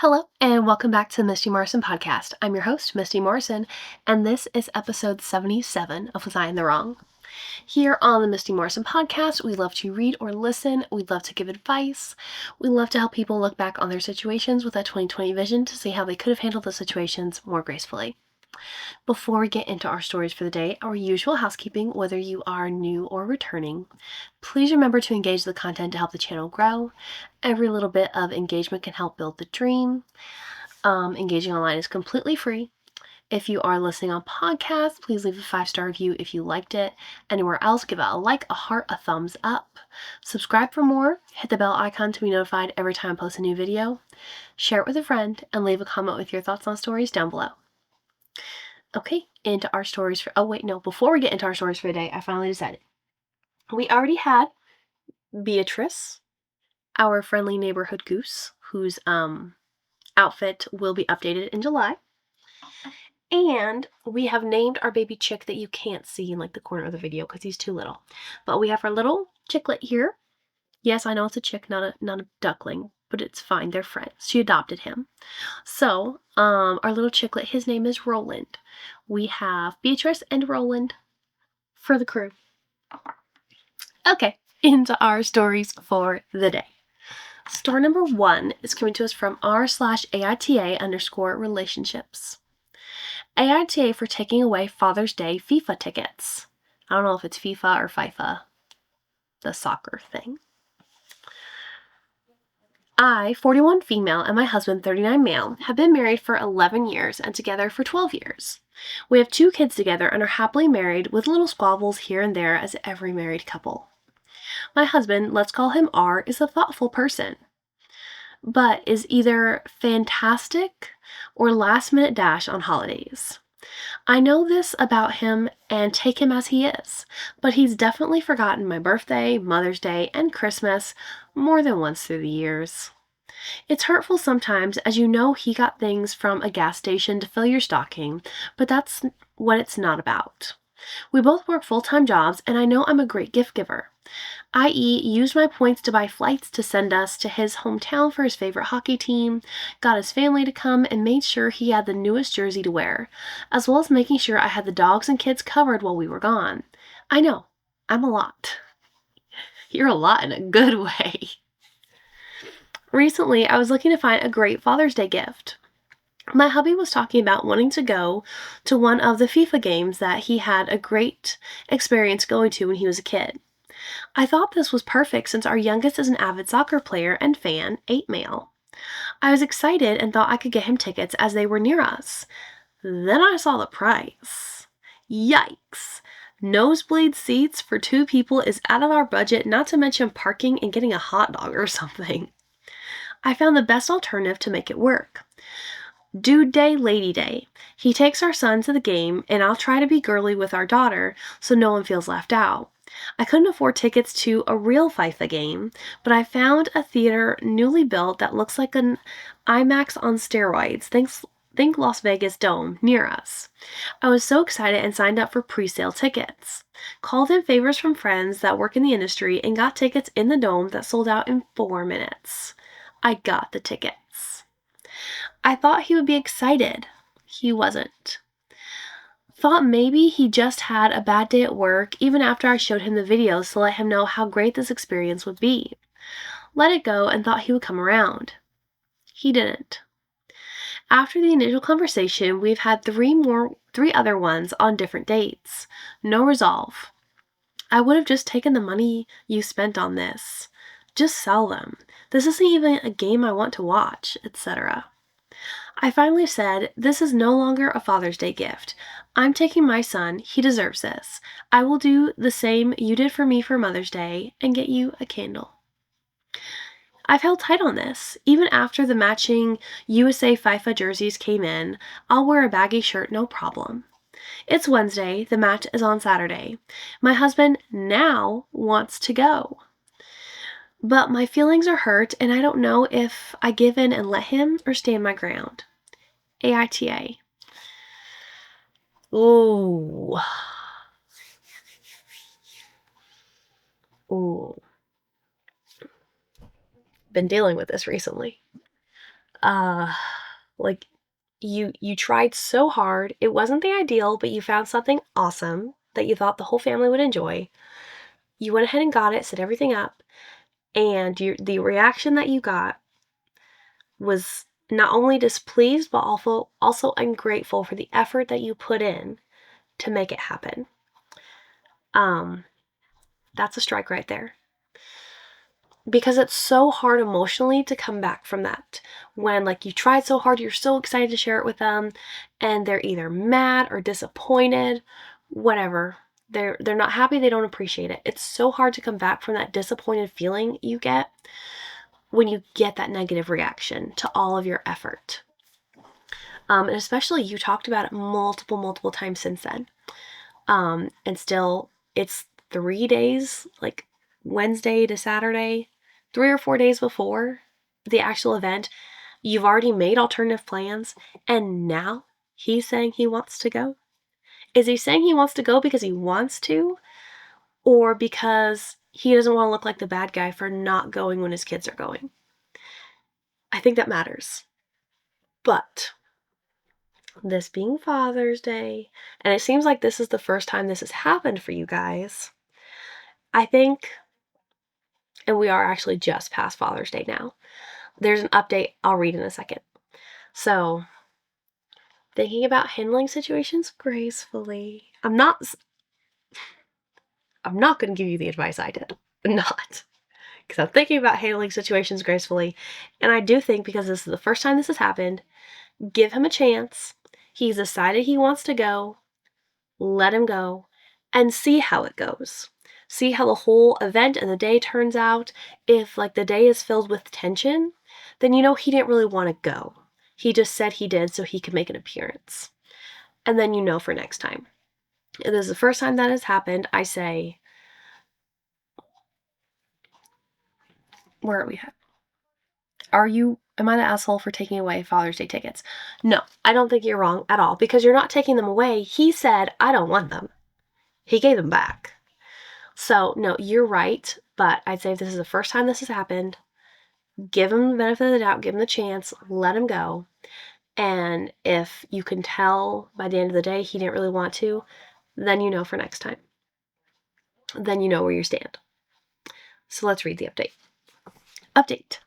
Hello, and welcome back to the Misty Morrison podcast. I'm your host, Misty Morrison, and this is episode 77 of Was I in the Wrong? Here on the Misty Morrison podcast, we love to read or listen, we love to give advice, we love to help people look back on their situations with a 2020 vision to see how they could have handled the situations more gracefully. Before we get into our stories for the day, our usual housekeeping, whether you are new or returning, please remember to engage the content to help the channel grow. Every little bit of engagement can help build the dream. Engaging online is completely free. If you are listening on podcast, please leave a 5-star review if you liked it. Anywhere else, give it a like, a heart, a thumbs up. Subscribe for more. Hit the bell icon to be notified every time I post a new video. Share it with a friend and leave a comment with your thoughts on stories down below. Okay, into our stories for, before we get into our stories for the day, I finally decided. We already had Beatrice, our friendly neighborhood goose, whose outfit will be updated in July. And we have named our baby chick that you can't see in like the corner of the video because he's too little. But we have our little chicklet here. Yes, I know it's a chick, not a duckling, but it's fine. They're friends. She adopted him. So, our little chicklet, his name is Roland. We have Beatrice and Roland for the crew. Okay, into our stories for the day. Story number 1 is coming to us from r/AITA_relationships. AITA for taking away Father's Day FIFA tickets. I don't know if it's FIFA or FIFA, the soccer thing. I, 41 female, and my husband, 39 male, have been married for 11 years and together for 12 years. We have 2 kids together and are happily married with little squabbles here and there as every married couple. My husband, let's call him R, is a thoughtful person, but is either fantastic or last-minute dash on holidays. I know this about him and take him as he is, but he's definitely forgotten my birthday, Mother's Day, and Christmas more than once through the years. It's hurtful sometimes, as you know he got things from a gas station to fill your stocking, but that's what it's not about. We both work full-time jobs, and I know I'm a great gift giver, i.e. used my points to buy flights to send us to his hometown for his favorite hockey team, got his family to come, and made sure he had the newest jersey to wear, as well as making sure I had the dogs and kids covered while we were gone. I know, I'm a lot. You're a lot in a good way. Recently, I was looking to find a great Father's Day gift. My hubby was talking about wanting to go to one of the FIFA games that he had a great experience going to when he was a kid. I thought this was perfect since our youngest is an avid soccer player and fan, 8 male. I was excited and thought I could get him tickets as they were near us. Then I saw the price. Yikes! Nosebleed seats for 2 people is out of our budget, not to mention parking and getting a hot dog or something. I found the best alternative to make it work. Dude Day, Lady Day. He takes our son to the game, and I'll try to be girly with our daughter so no one feels left out. I couldn't afford tickets to a real FIFA game, but I found a theater newly built that looks like an IMAX on steroids. Think Las Vegas Dome, near us. I was so excited and signed up for pre-sale tickets. Called in favors from friends that work in the industry and got tickets in the dome that sold out in 4 minutes. I got the tickets. I thought he would be excited. He wasn't. Thought maybe he just had a bad day at work even after I showed him the videos to let him know how great this experience would be. Let it go and thought he would come around. He didn't. After the initial conversation, we've had 3 other ones on different dates. No resolve. I would have just taken the money you spent on this. Just sell them. This isn't even a game I want to watch, etc. I finally said, this is no longer a Father's Day gift. I'm taking my son. He deserves this. I will do the same you did for me for Mother's Day and get you a candle. I've held tight on this. Even after the matching USA FIFA jerseys came in, I'll wear a baggy shirt, no problem. It's Wednesday. The match is on Saturday. My husband now wants to go. But my feelings are hurt, and I don't know if I give in and let him or stand my ground. AITA. Ooh. Ooh. Been dealing with this recently. Like, you tried so hard. It wasn't the ideal, but you found something awesome that you thought the whole family would enjoy. You went ahead and got it, set everything up, and the reaction that you got was not only displeased, but also ungrateful for the effort that you put in to make it happen. That's a strike right there. Because it's so hard emotionally to come back from that. When, like, you tried so hard, you're so excited to share it with them, and they're either mad or disappointed, whatever. They're not happy, they don't appreciate it. It's so hard to come back from that disappointed feeling you get when you get that negative reaction to all of your effort. And especially you talked about it multiple times since then. And still, it's 3 days, like Wednesday to Saturday, 3 or 4 days before the actual event. You've already made alternative plans, and now he's saying he wants to go? Is he saying he wants to go because he wants to, or because he doesn't want to look like the bad guy for not going when his kids are going? I think that matters. But this being Father's Day, and it seems like this is the first time this has happened for you guys, I think, and we are actually just past Father's Day now, there's an update I'll read in a second. So, thinking about handling situations gracefully. I'm not going to give you the advice I did. I'm not. Because I'm thinking about handling situations gracefully. And I do think, because this is the first time this has happened, give him a chance. He's decided he wants to go. Let him go. And see how it goes. See how the whole event and the day turns out. If, like, the day is filled with tension, then you know he didn't really want to go. He just said he did so he could make an appearance. And then you know for next time. If this is the first time that has happened, I say, where are we at? Am I the asshole for taking away Father's Day tickets? No, I don't think you're wrong at all, because you're not taking them away. He said, I don't want them. He gave them back. So, no, you're right, but I'd say if this is the first time this has happened, give him the benefit of the doubt, give him the chance, let him go. And if you can tell by the end of the day he didn't really want to, then you know for next time. Then you know where you stand. So let's read the update. Update.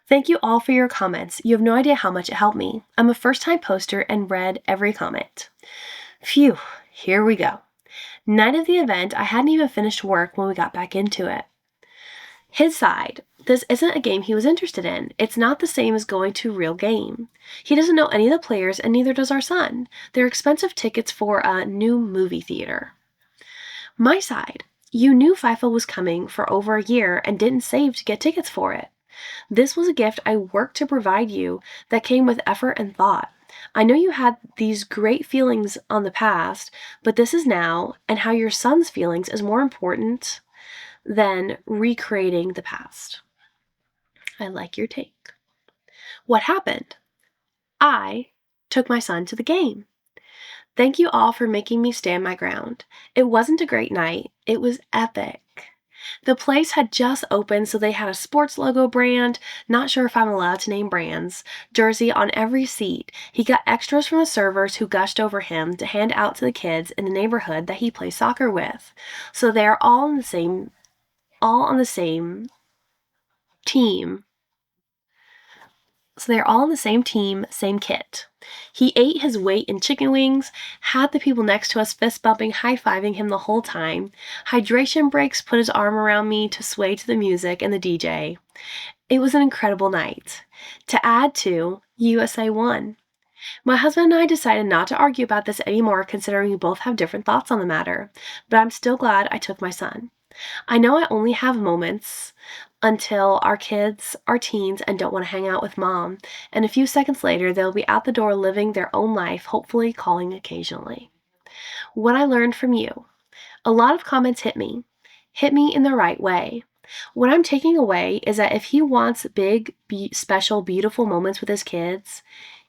Thank you all for your comments. You have no idea how much it helped me. I'm a first-time poster and read every comment. Phew, here we go. Night of the event, I hadn't even finished work when we got back into it. His side. This isn't a game he was interested in. It's not the same as going to a real game. He doesn't know any of the players, and neither does our son. They're expensive tickets for a new movie theater. My side. You knew FIFA was coming for over a year and didn't save to get tickets for it. This was a gift I worked to provide you that came with effort and thought. I know you had these great feelings on the past, but this is now, and how your son's feelings is more important than recreating the past. I like your take. What happened? I took my son to the game. Thank you all for making me stand my ground. It wasn't a great night. It was epic. The place had just opened, so they had a sports logo brand, not sure if I'm allowed to name brands, jersey on every seat. He got extras from the servers who gushed over him to hand out to the kids in the neighborhood that he plays soccer with. So they're all on the same team. So they're all on the same team, same kit. He ate his weight in chicken wings, had the people next to us fist bumping, high-fiving him the whole time. Hydration breaks put his arm around me to sway to the music and the DJ. It was an incredible night. To add to, USA won. My husband and I decided not to argue about this anymore, considering we both have different thoughts on the matter, but I'm still glad I took my son. I know I only have moments until our kids are teens and don't want to hang out with mom, and a few seconds later they'll be out the door living their own life, hopefully calling occasionally. What I learned from you. A lot of comments hit me in the right way. What I'm taking away is that if he wants big, special, beautiful moments with his kids,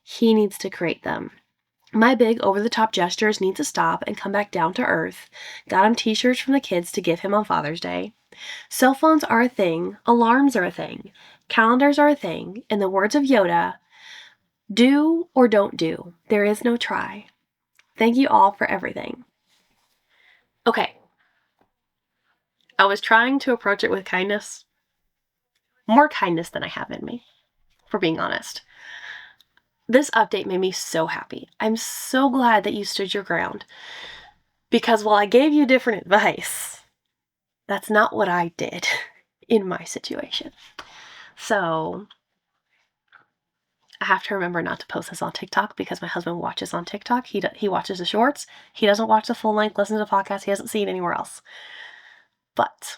he needs to create them. My big over-the-top gestures need to stop and come back down to earth. Got him t-shirts from the kids to give him on Father's Day. Cell phones are a thing. Alarms are a thing. Calendars are a thing. In the words of Yoda, Do or don't do. There is no try. Thank you all for everything. Okay. I was trying to approach it with kindness. More kindness than I have in me, for being honest. This update made me so happy. I'm so glad that you stood your ground. Because while I gave you different advice, that's not what I did in my situation. So I have to remember not to post this on TikTok because my husband watches on TikTok. He watches the shorts. He doesn't watch the full length, listen to the podcast. He hasn't seen it anywhere else. But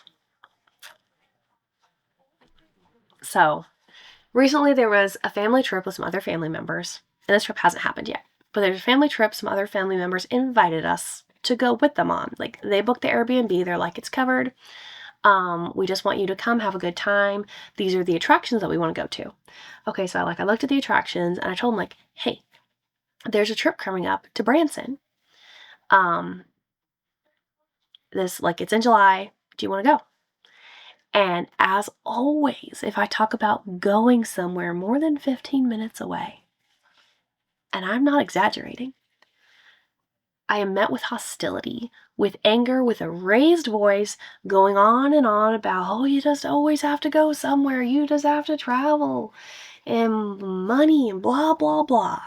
so recently there was a family trip with some other family members. And this trip hasn't happened yet. But there's a family trip some other family members invited us to go with them on. Like, they booked the Airbnb. They're like, it's covered. We just want you to come have a good time. These are the attractions that we want to go to. Okay, so I looked at the attractions and I told them, like, hey, there's a trip coming up to Branson. It's in July. Do you want to go? And as always, if I talk about going somewhere more than 15 minutes away, and I'm not exaggerating, I am met with hostility, with anger, with a raised voice, going on and on about, oh, you just always have to go somewhere, you just have to travel, and money, and blah, blah, blah.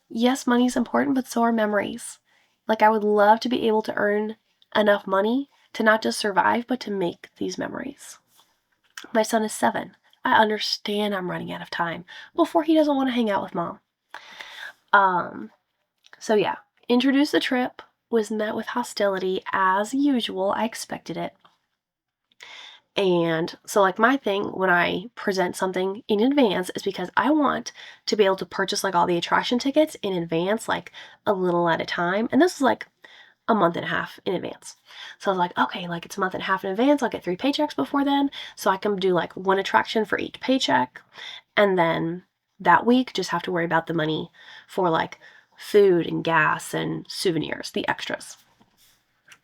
Yes, money's important, but so are memories. Like, I would love to be able to earn enough money to not just survive, but to make these memories. My son is 7. I understand I'm running out of time before he doesn't want to hang out with mom. So yeah. Introduced the trip, was met with hostility as usual. I expected it. And so, like, my thing when I present something in advance is because I want to be able to purchase, like, all the attraction tickets in advance, like, a little at a time. And this is, like, a month and a half in advance. So I was like, okay, like, it's a month and a half in advance. I'll get 3 paychecks before then. So I can do, like, 1 attraction for each paycheck. And then that week, just have to worry about the money for, like, food and gas and souvenirs, the extras.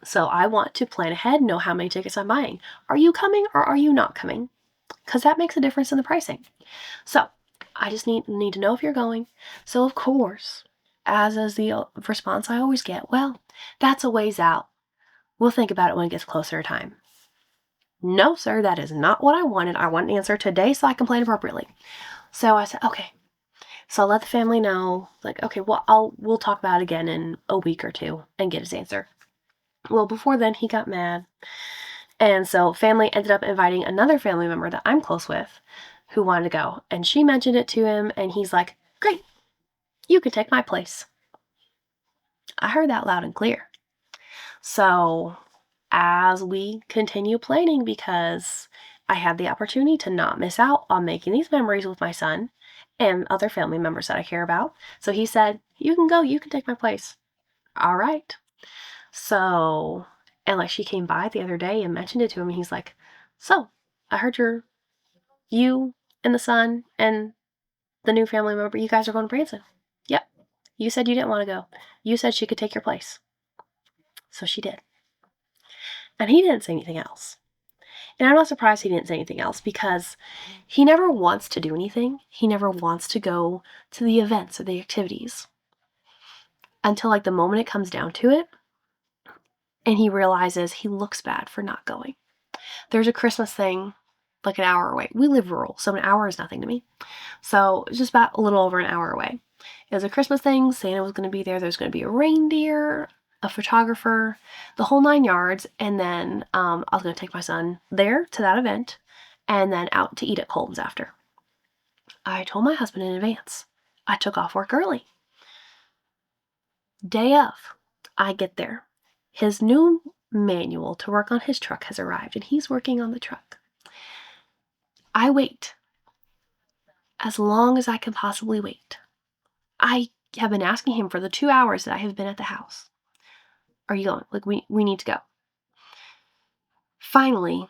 So I want to plan ahead, know how many tickets I'm buying. Are you coming or are you not coming? Because that makes a difference in the pricing. So I just need to know if you're going. So of course, as is the response I always get, well, that's a ways out. We'll think about it when it gets closer to time. No, sir, that is not what I wanted. I want an answer today so I can plan appropriately. So I said, okay. So I'll let the family know, like, okay, well, we'll talk about it again in a week or 2 and get his answer. Well, before then, he got mad. And so family ended up inviting another family member that I'm close with who wanted to go. And she mentioned it to him, and he's like, great, you can take my place. I heard that loud and clear. So as we continue planning, because I had the opportunity to not miss out on making these memories with my son and other family members that I care about. So he said, you can go, you can take my place. All right. So, and like, she came by the other day and mentioned it to him, and he's like, so I heard you and the son and the new family member, you guys are going to Branson. Yep. You said you didn't want to go. You said she could take your place. So she did. And he didn't say anything else. And I'm not surprised he didn't say anything else, because he never wants to do anything. He never wants to go to the events or the activities until, like, the moment it comes down to it, and he realizes he looks bad for not going. There's a Christmas thing like an hour away. We live rural, so an hour is nothing to me. So it's just about a little over an hour away. It was a Christmas thing. Santa was going to be there. There's going to be a reindeer, a photographer, the whole 9 yards. And then I was going to take my son there to that event and then out to eat at Colton's after. I told my husband in advance. I took off work early. Day of, I get there. His new manual to work on his truck has arrived, and he's working on the truck. I wait as long as I can possibly wait. I have been asking him for the 2 hours that I have been at the house. Are you going? Like, we need to go. Finally,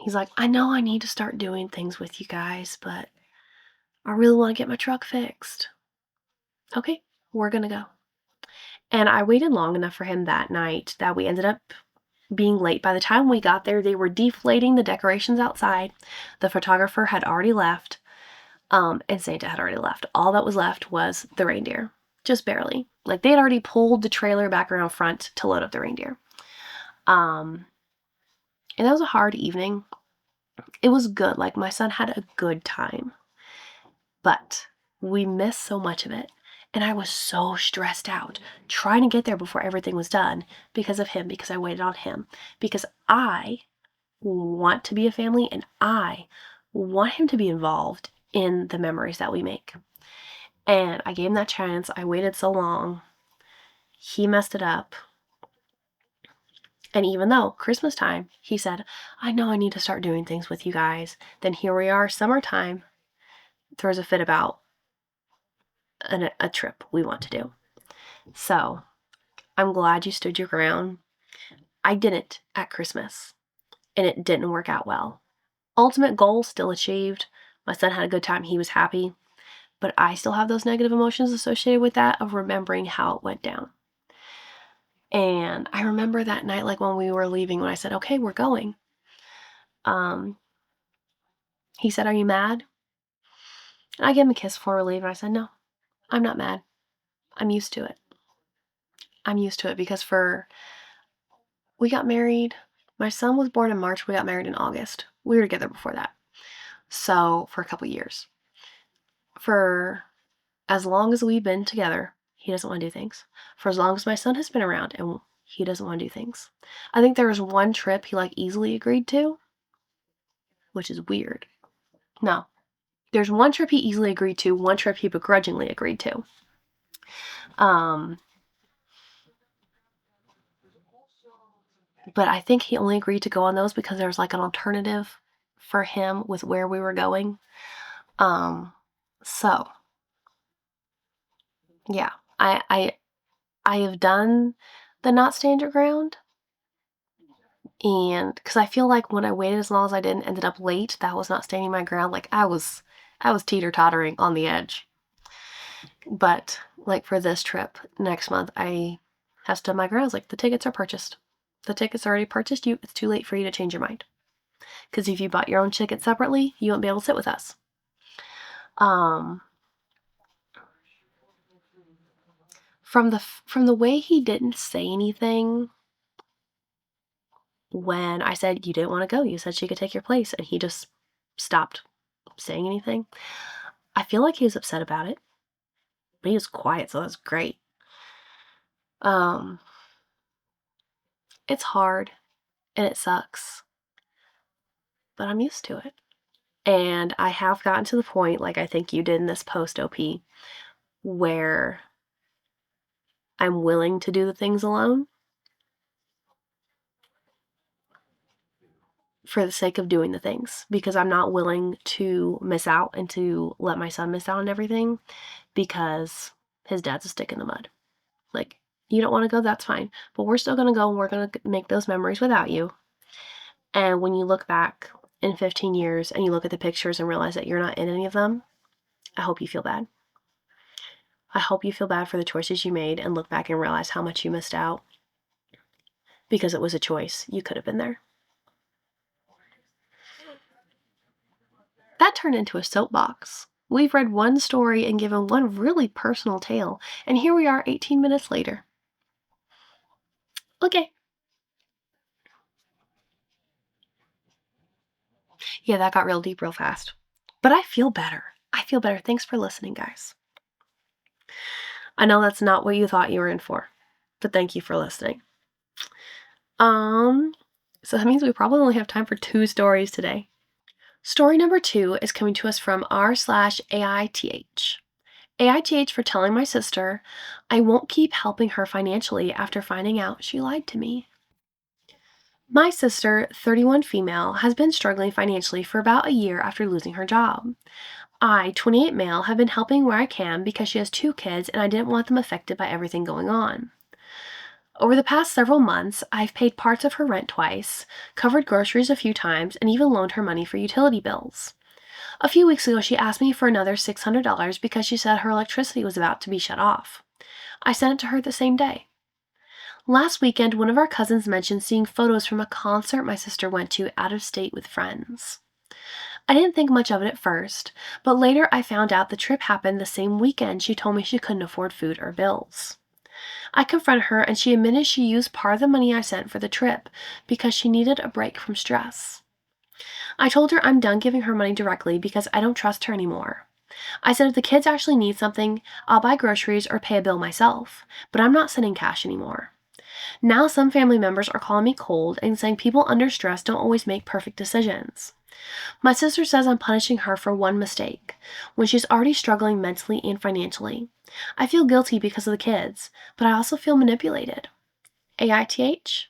he's like, I know I need to start doing things with you guys, but I really want to get my truck fixed. Okay, we're going to go. And I waited long enough for him that night that we ended up being late. By the time we got there, they were deflating the decorations outside. The photographer had already left. And Santa had already left. All that was left was the reindeer, just barely. Like, they had already pulled the trailer back around front to load up the reindeer. And that was a hard evening. It was good. Like, my son had a good time. But we missed so much of it. And I was so stressed out trying to get there before everything was done because of him, because I waited on him, because I want to be a family and I want him to be involved in the memories that we make. And I gave him that chance. I waited so long. He messed it up. And even though Christmas time, he said, I know I need to start doing things with you guys. Then here we are, summertime, throws a fit about a trip we want to do. So I'm glad you stood your ground. I didn't at Christmas, and it didn't work out well. Ultimate goal still achieved. My son had a good time. He was happy. But I still have those negative emotions associated with that of remembering how it went down. And I remember that night, like when we were leaving, when I said, okay, we're going. He said, are you mad? And I gave him a kiss before we leave, and I said, no, I'm not mad. I'm used to it. I'm used to it because we got married. My son was born in March. We got married in August. We were together before that. So for a couple years. For as long as we've been together, he doesn't want to do things. For as long as my son has been around, and he doesn't want to do things. I think there was one trip he easily agreed to, which is weird. No. There's one trip he easily agreed to, one trip he begrudgingly agreed to. But I think he only agreed to go on those because there was an alternative for him with where we were going. So yeah, I have done the not stand your ground. And because I feel like when I waited as long as I did and ended up late, that was not standing my ground. I was teeter-tottering on the edge. But for this trip next month, I have stood my ground. The tickets are purchased. The tickets are already purchased. It's too late for you to change your mind. Because if you bought your own ticket separately, you won't be able to sit with us. From the way he didn't say anything when I said you didn't want to go, you said she could take your place, and he just stopped saying anything. I feel like he was upset about it, but he was quiet, so that's great. It's hard and it sucks, but I'm used to it. And I have gotten to the point, like I think you did in this post, OP, where I'm willing to do the things alone for the sake of doing the things, because I'm not willing to miss out and to let my son miss out on everything because his dad's a stick in the mud. You don't want to go, that's fine, but we're still going to go and we're going to make those memories without you. And when you look back in 15 years and you look at the pictures and realize that you're not in any of them, I hope you feel bad. I hope you feel bad for the choices you made and look back and realize how much you missed out because it was a choice. You could have been there. That turned into a soapbox. We've read one story and given one really personal tale, and here we are 18 minutes later. Okay. Yeah, that got real deep real fast. But I feel better. Thanks for listening, guys. I know that's not what you thought you were in for, but thank you for listening. So that means we probably only have time for 2 stories today. Story number 2 is coming to us from r/AITH. AITH for telling my sister I won't keep helping her financially after finding out she lied to me. My sister, 31 female, has been struggling financially for about a year after losing her job. I, 28 male, have been helping where I can because she has 2 kids and I didn't want them affected by everything going on. Over the past several months, I've paid parts of her rent twice, covered groceries a few times, and even loaned her money for utility bills. A few weeks ago, she asked me for another $600 because she said her electricity was about to be shut off. I sent it to her the same day. Last weekend, one of our cousins mentioned seeing photos from a concert my sister went to out of state with friends. I didn't think much of it at first, but later I found out the trip happened the same weekend she told me she couldn't afford food or bills. I confronted her and she admitted she used part of the money I sent for the trip because she needed a break from stress. I told her I'm done giving her money directly because I don't trust her anymore. I said if the kids actually need something, I'll buy groceries or pay a bill myself, but I'm not sending cash anymore. Now some family members are calling me cold and saying people under stress don't always make perfect decisions. My sister says I'm punishing her for one mistake, when she's already struggling mentally and financially. I feel guilty because of the kids, but I also feel manipulated. AITH?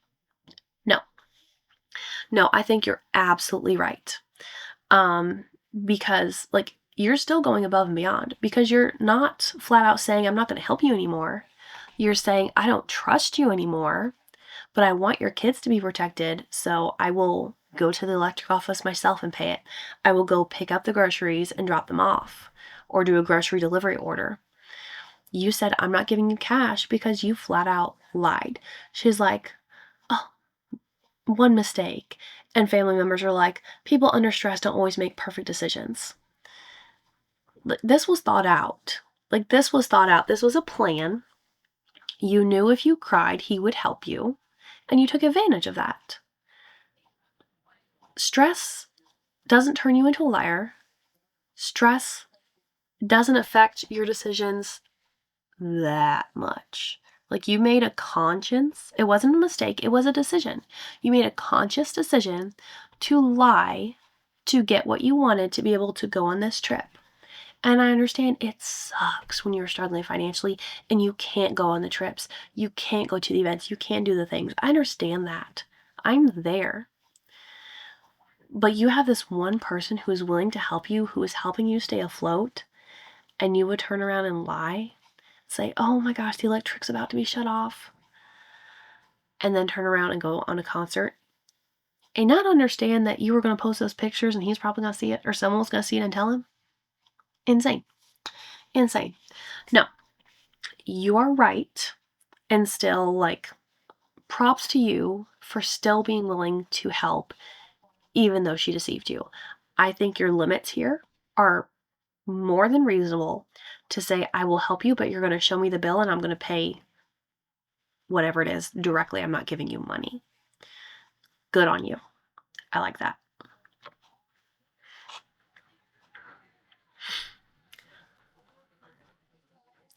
No. No, I think you're absolutely right. Because, you're still going above and beyond because you're not flat out saying, I'm not going to help you anymore. You're saying, I don't trust you anymore, but I want your kids to be protected, so I will go to the electric office myself and pay it. I will go pick up the groceries and drop them off or do a grocery delivery order. You said, I'm not giving you cash because you flat out lied. She's like, oh, one mistake. And family members are like, people under stress don't always make perfect decisions. This was thought out. This was thought out. This was a plan. You knew if you cried, he would help you, and you took advantage of that. Stress doesn't turn you into a liar. Stress doesn't affect your decisions that much. You made a conscience. It wasn't a mistake. It was a decision. You made a conscious decision to lie to get what you wanted to be able to go on this trip. And I understand it sucks when you're struggling financially and you can't go on the trips. You can't go to the events. You can't do the things. I understand that. I'm there. But you have this one person who is willing to help you, who is helping you stay afloat, and you would turn around and lie, say, oh my gosh, the electric's about to be shut off, and then turn around and go on a concert, and not understand that you were going to post those pictures and he's probably going to see it, or someone was going to see it and tell him. Insane. Insane. No, you are right, and still, props to you for still being willing to help, even though she deceived you. I think your limits here are more than reasonable to say, I will help you, but you're going to show me the bill and I'm going to pay whatever it is directly. I'm not giving you money. Good on you. I like that.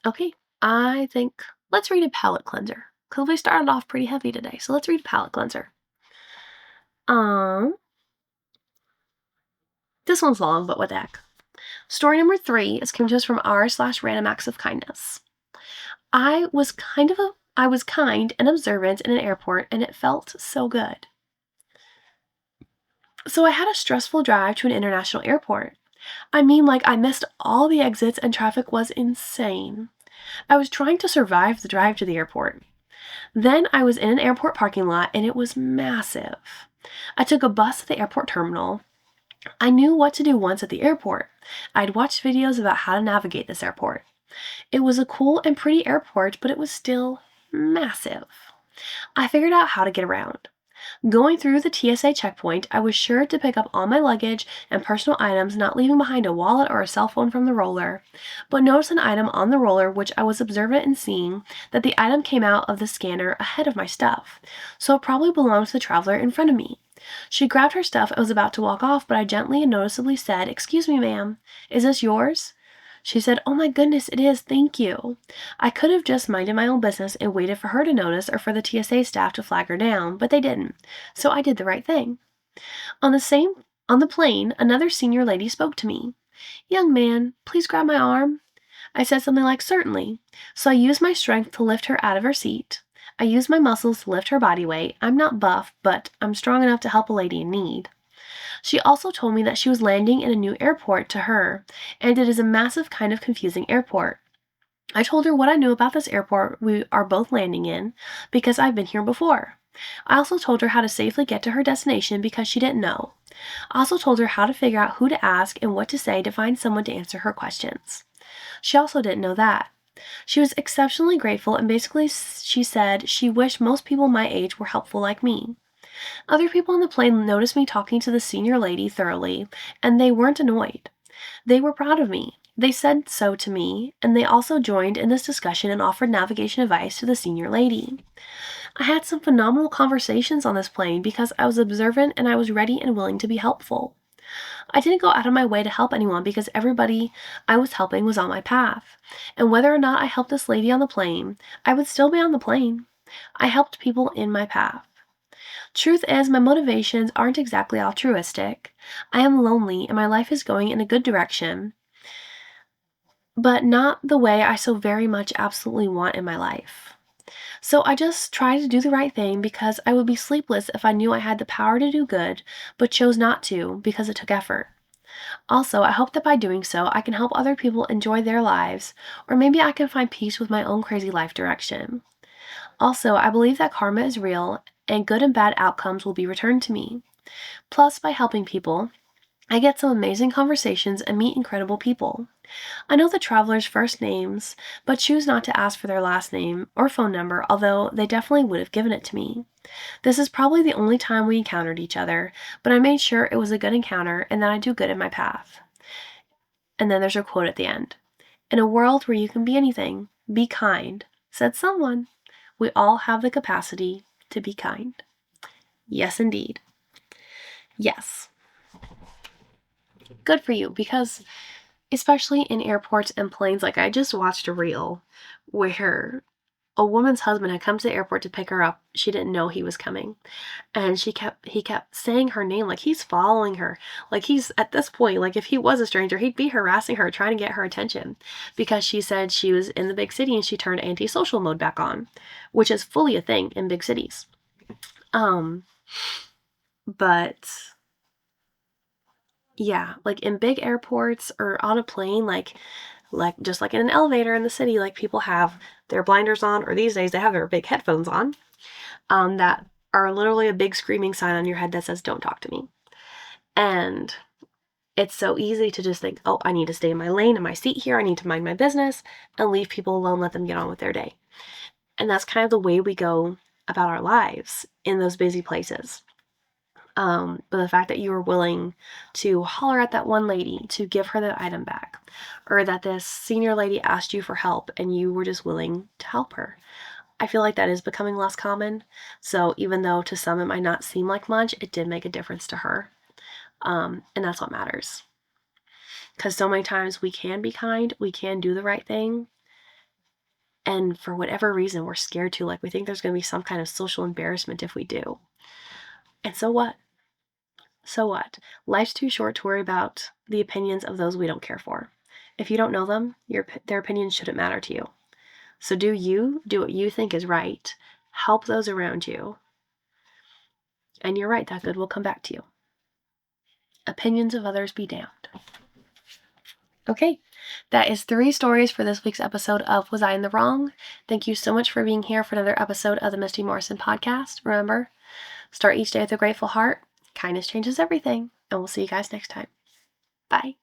Okay, I think let's read a palate cleanser because we started off pretty heavy today. So let's read a palate cleanser. This one's long, but what the heck. Story number 3 is coming to us from r/random acts of kindness. I was kind and observant in an airport, and it felt so good. So I had a stressful drive to an international airport. I missed all the exits and traffic was insane. I was trying to survive the drive to the airport. Then I was in an airport parking lot and it was massive. I took a bus to the airport terminal. I knew what to do once at the airport. I'd watched videos about how to navigate this airport. It was a cool and pretty airport, but it was still massive. I figured out how to get around. Going through the TSA checkpoint, I was sure to pick up all my luggage and personal items, not leaving behind a wallet or a cell phone from the roller, but noticed an item on the roller which I was observant in seeing that the item came out of the scanner ahead of my stuff, so it probably belonged to the traveler in front of me. She grabbed her stuff and was about to walk off, but I gently and noticeably said, "Excuse me, ma'am, is this yours?" She said, "Oh my goodness, it is, thank you." I could have just minded my own business and waited for her to notice or for the TSA staff to flag her down, but they didn't, so I did the right thing. On the plane, another senior lady spoke to me. "Young man, please grab my arm." I said something like, "Certainly." So I used my strength to lift her out of her seat. I used my muscles to lift her body weight. I'm not buff, but I'm strong enough to help a lady in need. She also told me that she was landing in a new airport to her, and it is a massive kind of confusing airport. I told her what I knew about this airport we are both landing in, because I've been here before. I also told her how to safely get to her destination because she didn't know. I also told her how to figure out who to ask and what to say to find someone to answer her questions. She also didn't know that. She was exceptionally grateful and basically she said she wished most people my age were helpful like me. Other people on the plane noticed me talking to the senior lady thoroughly, and they weren't annoyed. They were proud of me. They said so to me, and they also joined in this discussion and offered navigation advice to the senior lady. I had some phenomenal conversations on this plane because I was observant and I was ready and willing to be helpful. I didn't go out of my way to help anyone because everybody I was helping was on my path. And whether or not I helped this lady on the plane, I would still be on the plane. I helped people in my path. Truth is, my motivations aren't exactly altruistic. I am lonely and my life is going in a good direction, but not the way I so very much absolutely want in my life. So I just try to do the right thing because I would be sleepless if I knew I had the power to do good, but chose not to because it took effort. Also, I hope that by doing so, I can help other people enjoy their lives, or maybe I can find peace with my own crazy life direction. Also, I believe that karma is real and good and bad outcomes will be returned to me. Plus, by helping people, I get some amazing conversations and meet incredible people. I know the travelers' first names, but choose not to ask for their last name or phone number, although they definitely would have given it to me. This is probably the only time we encountered each other, but I made sure it was a good encounter and that I do good in my path. And then there's a quote at the end. In a world where you can be anything, be kind, said someone. We all have the capacity to be kind. Yes, indeed. Yes. Good for you, because especially in airports and planes, like I just watched a reel where a woman's husband had come to the airport to pick her up. She didn't know he was coming. And he kept saying her name like he's following her. Like he's at this point, like if he was a stranger, he'd be harassing her, trying to get her attention because she said she was in the big city and she turned antisocial mode back on, which is fully a thing in big cities. But yeah, like in big airports or on a plane, like just like in an elevator in the city, like people have their blinders on, or these days they have their big headphones on, that are literally a big screaming sign on your head that says, "Don't talk to me." And it's so easy to just think, oh, I need to stay in my lane, in my seat here, I need to mind my business, and leave people alone, let them get on with their day. And that's kind of the way we go about our lives in those busy places. But the fact that you were willing to holler at that one lady to give her the item back, or that this senior lady asked you for help and you were just willing to help her, I feel like that is becoming less common. So even though to some it might not seem like much, it did make a difference to her. And that's what matters. Because so many times we can be kind, we can do the right thing, and for whatever reason we're scared to, like we think there's going to be some kind of social embarrassment if we do. And so what? So what? Life's too short to worry about the opinions of those we don't care for. If you don't know them, their opinions shouldn't matter to you. So do what you think is right, help those around you, and you're right, that good will come back to you. Opinions of others be damned. Okay, that is 3 stories for this week's episode of Was I in the Wrong? Thank you so much for being here for another episode of the Misty Morrison podcast. Remember, start each day with a grateful heart. Kindness changes everything, and we'll see you guys next time. Bye.